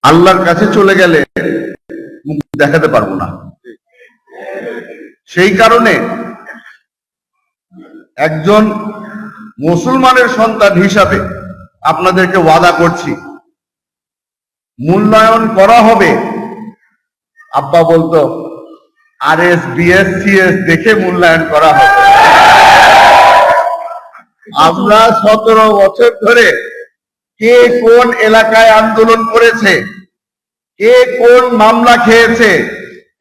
আল্লাহর কাছে চলে গেলে মুখ দেখাতে পারবো না। সেই কারণে একজন মুসলমানের সন্তান হিসাবে আপনাদেরকে ওয়াদা করছি, মূল্যায়ন করা হবে। আব্বা বলতো RS BS CS দেখে মূল্যায়ন করা হবে। আমরা 17 বছর ধরে কে কোন এলাকায় আন্দোলন করেছে, কে কোন মামলা খেয়েছে,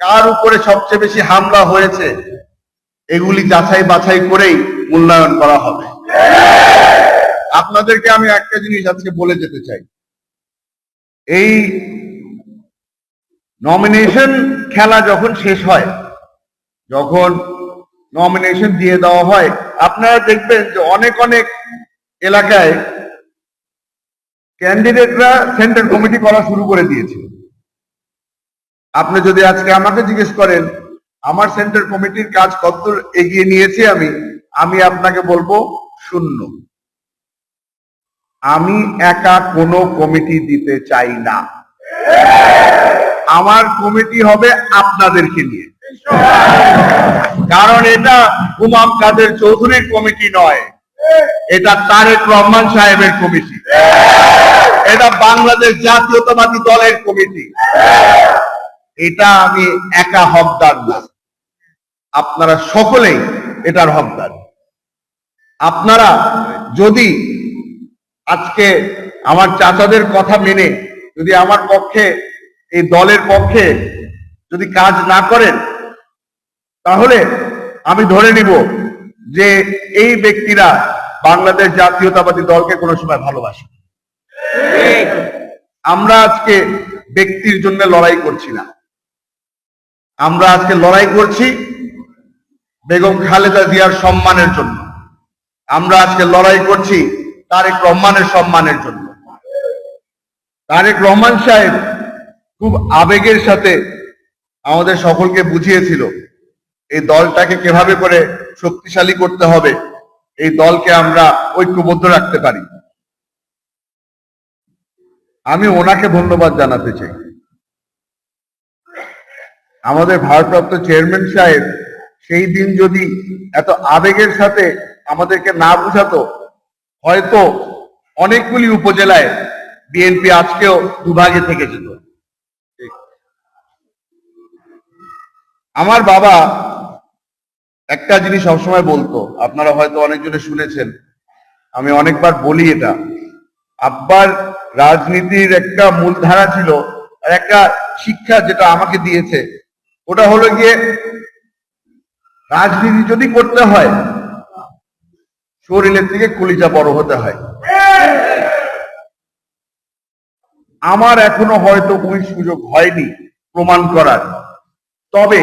কার উপরে সবচেয়ে বেশি হামলা হয়েছে, এগুলি যাচাই বাছাই করেই মূল্যায়ন করা হবে। আপনাদেরকে আমি একটা জিনিস আজকে বলে যেতে চাই, এই নমিনেশন খেলা যখন শেষ হয়, যখন নমিনেশন দিয়ে দেওয়া হয়, আপনারা দেখবেন যে অনেক অনেক এলাকায় ক্যান্ডিডেটরা সেন্টার কমিটি করা শুরু করে দিয়েছে। আপনি যদি আজকে আমাকে জিজ্ঞেস করেন আমার সেন্টার কমিটির কাজ কতদূর এগিয়ে নিয়েছি আমি আপনাকে বলবো 0। আমি একা কোনো কমিটি দিতে চাই না। আমার কমিটি হবে আপনাদেরকে নিয়ে, কারণ এটা ইমাম কাদের চৌধুরীর কমিটি নয়, এটা তারেক রহমান সাহেবের কমিটি, এটা বাংলাদেশ জাতীয়তাবাদী দলের কমিটি। এটা আমি একা হকদার না, আপনারা সকলেই এটার হকদার। আপনারা যদি আজকে আমার চাচাদের কথা মেনে যদি আমার পক্ষে, এই দলের পক্ষে যদি কাজ না করেন, তাহলে আমি ধরে নিব যে এই ব্যক্তিরা বাংলাদেশ জাতীয়তাবাদী দলকে কোনো সময় ভালোবাসে। আমরা আজকে ব্যক্তির জন্য লড়াই করছি না, আমরা আজকে লড়াই করছি বেগম খালেদা জিয়ার সম্মানের জন্য। আমরা আজকে লড়াই করছি তারেক রহমানের সম্মানের জন্য। তারেক রহমান সাহেব খুব আবেগের সাথে আমাদের সকলকে বুঝিয়েছিল এই দলটাকে কিভাবে করে শক্তিশালী করতে হবে, এই দলকে আমরা ঐক্যবদ্ধ রাখতে পারি। আমি ওনাকে ধন্যবাদ জানাতে চাই। আমাদের ভারপ্রাপ্ত চেয়ারম্যান সাহেব সেই দিন যদি এত আবেগের সাথে আমাদেরকে না বুঝাতো, হয়তো অনেকগুলি উপজেলায় বিএনপি আজকেও দুভাগে থেকে যেত। আমার বাবা একটা জিনিস সবসময় বলতো, আপনারা হয়তো অনেকজনে শুনেছেন, আমি অনেকবার বলি এটা, আব্বার রাজনীতির একটা মূলধারা ছিল আর একটা শিক্ষা যেটা আমাকে দিয়েছে, ওটা হলো গিয়ে রাজনীতি যদি করতে হয় শরীরের থেকে কলিজা বড় হতে হয়। আমার এখনো হয়তো ওই সুযোগ হয়নি প্রমাণ করার, তবে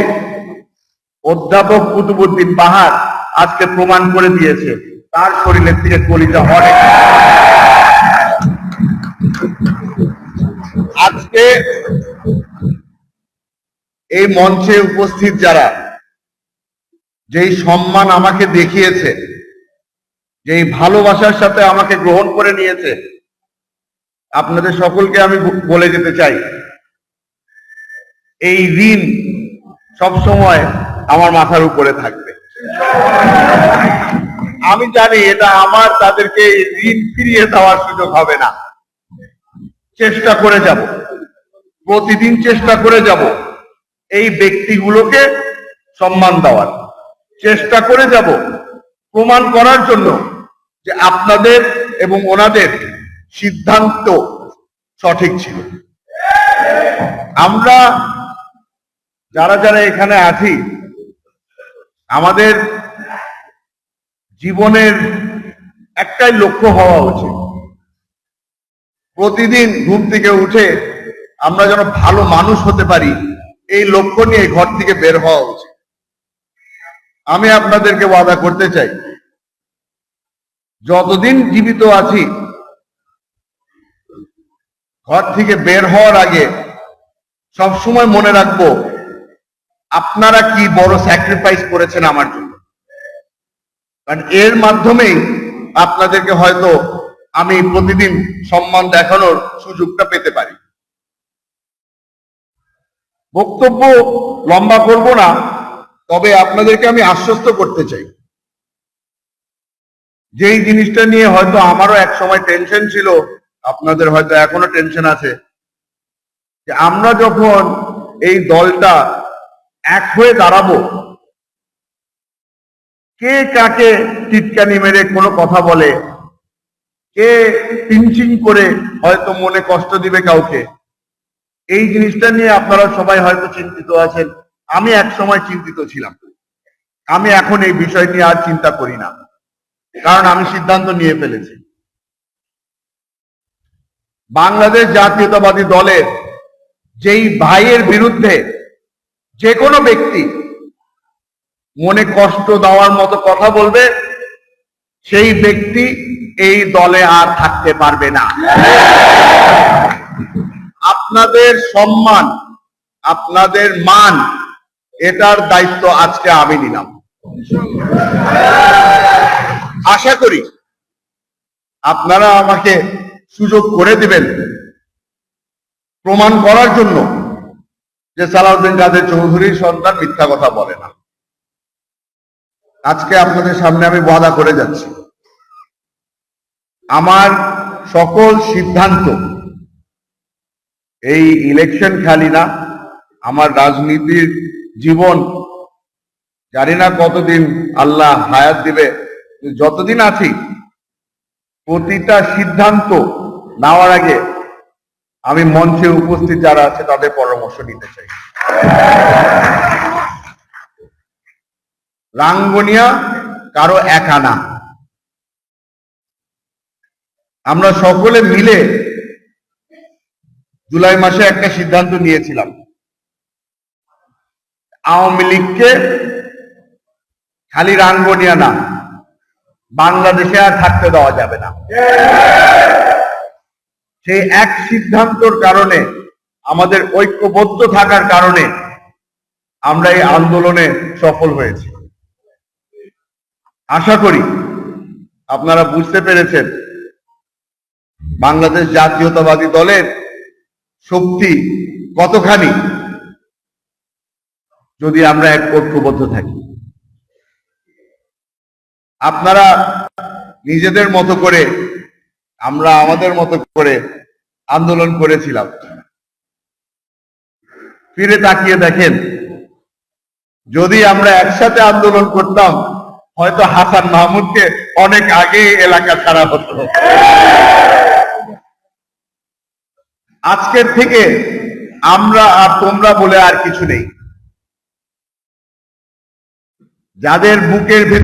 অধ্যাপক কুতুবুদ্দিন পাহাড় আজকে প্রমাণ করে দিয়েছে তার শরীরের থেকে কলিজা অনেক। আজকে এই মঞ্চে উপস্থিত যারা যেই সম্মান আমাকে দেখিয়েছে, যেই ভালোবাসার সাথে আমাকে গ্রহণ করে নিয়েছে, আপনাদের সকলকে আমি বলে যেতে চাই, এই ঋণ সবসময় আমার মাথার উপরে থাকবে। আমি জানি এটা আমার তাদেরকে ঋণ ফিরিয়ে দেওয়ার সুযোগ হবে না। চেষ্টা করে যাব, প্রতিদিন চেষ্টা করে যাব এই ব্যক্তিগুলোকে সম্মান দেওয়ার, চেষ্টা করে যাব প্রমাণ করার জন্য যে আপনাদের এবং ওনাদের সিদ্ধান্ত সঠিক ছিল। আমরা যারা যারা এখানে আছি, আমাদের জীবনের একটাই লক্ষ্য হওয়া উচিত, প্রতিদিন ঘুম থেকে উঠে আমরা যেন ভালো মানুষ হতে পারি, এই লক্ষ্য নিয়ে ঘর থেকে বের হওয়া উচিত। আমি আপনাদেরকে ওয়াদা করতে চাই, যতদিন জীবিত আছি ঘর থেকে বের হওয়ার আগে সবসময় মনে রাখবো আপনারা কি বড় স্যাক্রিফাইস করেছেন আমার জন্য, কারণ এর মাধ্যমেই আপনাদেরকে হয়তো আমি প্রতিদিন সম্মান দেখানোর সুযোগটা পেতে পারি। বক্তব্য লম্বা করব না, তবে আপনাদেরকে আমি আশ্বস্ত করতে চাই, যেই জিনিসটা নিয়ে হয়তো আমারও এক সময় টেনশন ছিল, আপনাদের হয়তো এখনো টেনশন আছে, যে আমরা যখন এই দলটা এক হয়ে দাঁড়াবো, কে কাকে টিটকানি মেরে কোনো কথা বলে, কে পিঞ্চিং করে হয়তো মনে কষ্ট দিবে কাউকে, এই জিনিসটা নিয়ে আপনারা সবাই হয়তো চিন্তিত আছেন। আমি এক সময় চিন্তিত ছিলাম। আমি এখন এই বিষয় নিয়ে আর চিন্তা করি না, কারণ আমি সিদ্ধান্ত নিয়ে ফেলেছি। বাংলাদেশ জাতীয়তাবাদী দলের যেই ভাইয়ের বিরুদ্ধে যে কোনো ব্যক্তি মনে কষ্ট দেওয়ার মতো কথা বলবে, সেই ব্যক্তি এই দলে আর থাকতে পারবে না। আপনাদের সম্মান, আপনাদের মান, এটার দায়িত্ব আজকে আমি নিলাম। আশা করি আপনারা আমাকে সুযোগ করে দিবেন প্রমাণ করার জন্য যে সালাউদ্দিন কাদের চৌধুরীর সন্তান মিথ্যা কথা বলে না। আজকে আপনাদের সামনে আমি ওয়াদা করে যাচ্ছি, আমার সকল সিদ্ধান্ত এই ইলেকশন খালি না, আমার রাজনীতির জীবন জানি না কতদিন আল্লাহ হায়াত দিবে, যতদিন আছি প্রতিটা সিদ্ধান্ত নেওয়ার আগে আমি মঞ্চে উপস্থিত যারা আছে তাদের পরামর্শ নিতে চাই। রাঙ্গুনিয়া কারো একা না, আমরা সকলে মিলে জুলাই মাসে একটা সিদ্ধান্ত নিয়েছিলাম, আওয়ামী লীগকে খালি রাঙ্গুনিয়া না, বাংলাদেশে আর থাকতে দেওয়া যাবে না। সেই এক সিদ্ধান্তর কারণে, আমাদের ঐক্যবদ্ধ থাকার কারণে আমরা এই আন্দোলনে সফল হয়েছি। আশা করি আপনারা বুঝতে পেরেছেন বাংলাদেশ জাতীয়তাবাদী দলের শক্তি কতখানি যদি আমরা এক ঐক্যবদ্ধ থাকি। আপনারা নিজেদের মতো করে, আমরা আমাদের মতো করে আন্দোলন করেছিলাম। ফিরে তাকিয়ে দেখেন, যদি আমরা একসাথে আন্দোলন করতাম, হয়তো হাসান মাহমুদকে অনেক আগে এলাকা ছাড়া হতো। আজকের থেকে আমরা আর তোমরা বলে আর কিছু নেই। যাদের বুকের